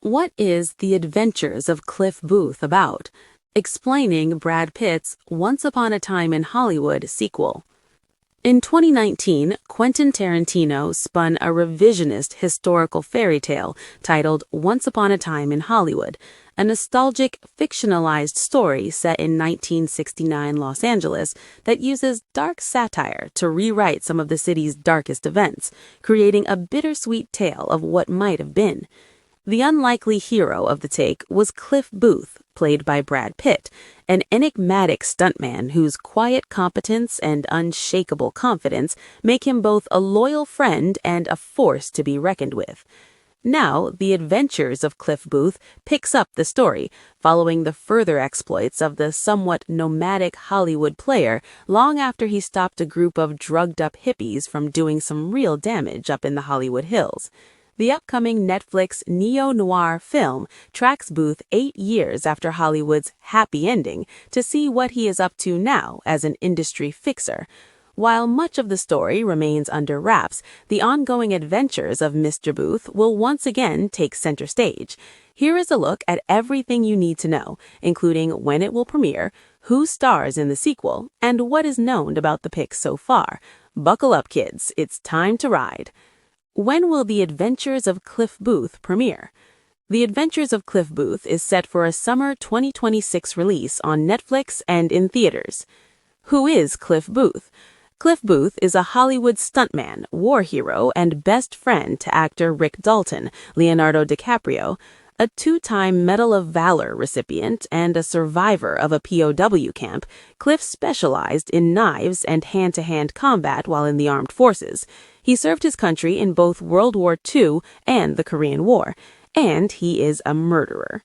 What is The Adventures of Cliff Booth about? Explaining Brad Pitt's Once Upon a Time in Hollywood sequel. In 2019, Quentin Tarantino spun a revisionist historical fairy tale titled Once Upon a Time in Hollywood, a nostalgic, fictionalized story set in 1969 Los Angeles that uses dark satire to rewrite some of the city's darkest events, creating a bittersweet tale of what might have been. The unlikely hero of the take was Cliff Booth, played by Brad Pitt, an enigmatic stuntman whose quiet competence and unshakable confidence make him both a loyal friend and a force to be reckoned with. Now, The Adventures of Cliff Booth picks up the story, following the further exploits of the somewhat nomadic Hollywood player long after he stopped a group of drugged-up hippies from doing some real damage up in the Hollywood Hills. The upcoming Netflix neo-noir film tracks Booth 8 years after Hollywood's happy ending to see what he is up to now as an industry fixer. While much of the story remains under wraps, the ongoing adventures of Mr. Booth will once again take center stage. Here is a look at everything you need to know, including when it will premiere, who stars in the sequel, and what is known about the pick so far. Buckle up, kids. It's time to ride. When will The Adventures of Cliff Booth premiere? The Adventures of Cliff Booth is set for a summer 2026 release on Netflix and in theaters. Who is Cliff Booth? Cliff Booth is a Hollywood stuntman, war hero, and best friend to actor Rick Dalton, Leonardo DiCaprio, a two-time Medal of Valor recipient and a survivor of a POW camp. Cliff specialized in knives and hand-to-hand combat while in the armed forces. He served his country in both World War II and the Korean War, and he is a murderer.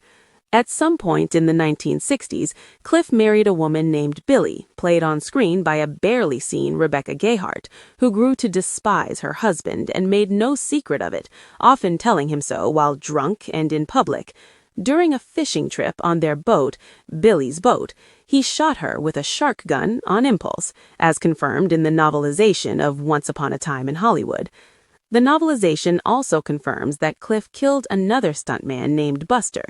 At some point in the 1960s, Cliff married a woman named Billy, played on screen by a barely seen Rebecca Gayheart, who grew to despise her husband and made no secret of it, often telling him so while drunk and in public. During a fishing trip on their boat, Billy's boat, he shot her with a shark gun on impulse, as confirmed in the novelization of Once Upon a Time in Hollywood. The novelization also confirms that Cliff killed another stuntman named Buster.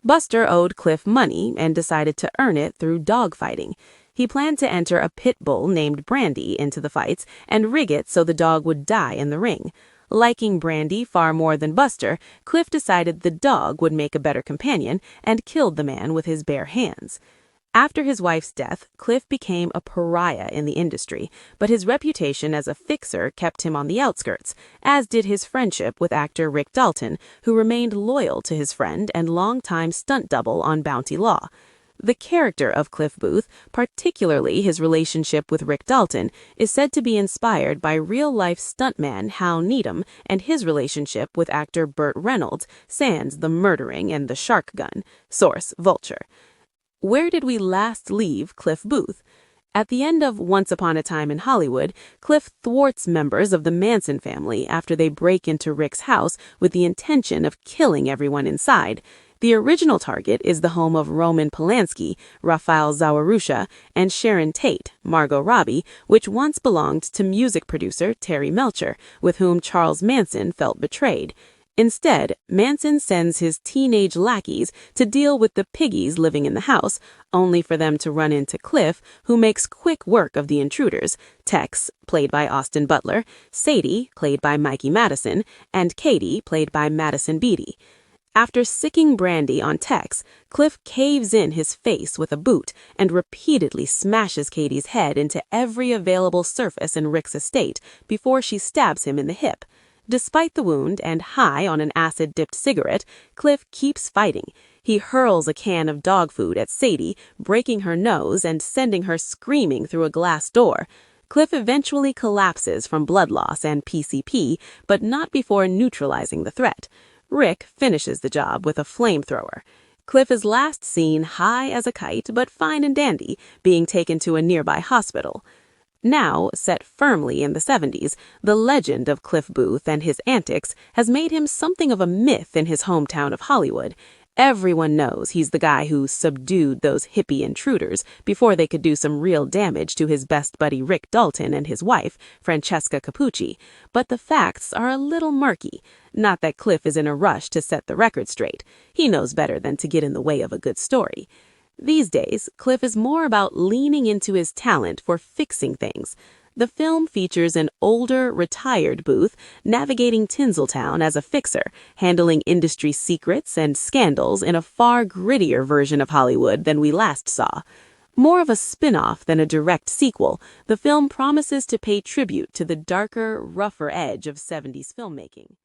Buster owed Cliff money and decided to earn it through dogfighting. He planned to enter a pit bull named Brandy into the fights and rig it so the dog would die in the ring. Liking Brandy far more than Buster, Cliff decided the dog would make a better companion and killed the man with his bare hands. After his wife's death, Cliff became a pariah in the industry, but his reputation as a fixer kept him on the outskirts, as did his friendship with actor Rick Dalton, who remained loyal to his friend and longtime stunt double on Bounty Law. The character of Cliff Booth, particularly his relationship with Rick Dalton, is said to be inspired by real-life stuntman Hal Needham and his relationship with actor Burt Reynolds, sans the murdering and the shark gun. Source: Vulture. Where did we last leave Cliff Booth? At the end of Once Upon a Time in Hollywood, Cliff thwarts members of the Manson family after they break into Rick's house with the intention of killing everyone inside. The original target is the home of Roman Polanski, Rafael Zawarusha, and Sharon Tate, Margot Robbie, which once belonged to music producer Terry Melcher, with whom Charles Manson felt betrayed. Instead, Manson sends his teenage lackeys to deal with the piggies living in the house, only for them to run into Cliff, who makes quick work of the intruders: Tex, played by Austin Butler, Sadie, played by Mikey Madison, and Katie, played by Madison Beatty. After sicking Brandy on Tex, Cliff caves in his face with a boot and repeatedly smashes Katie's head into every available surface in Rick's estate before she stabs him in the hip. Despite the wound and high on an acid-dipped cigarette, Cliff keeps fighting. He hurls a can of dog food at Sadie, breaking her nose and sending her screaming through a glass door. Cliff eventually collapses from blood loss and PCP, but not before neutralizing the threat. Rick finishes the job with a flamethrower. Cliff is last seen high as a kite but fine and dandy, being taken to a nearby hospital. Now, set firmly in the 70s, the legend of Cliff Booth and his antics has made him something of a myth in his hometown of Hollywood. Everyone knows he's the guy who subdued those hippie intruders before they could do some real damage to his best buddy Rick Dalton and his wife, Francesca Capucci. But the facts are a little murky. Not that Cliff is in a rush to set the record straight. He knows better than to get in the way of a good story. These days, Cliff is more about leaning into his talent for fixing things. The film features an older, retired Booth navigating Tinseltown as a fixer, handling industry secrets and scandals in a far grittier version of Hollywood than we last saw. More of a spin-off than a direct sequel, the film promises to pay tribute to the darker, rougher edge of 70s filmmaking.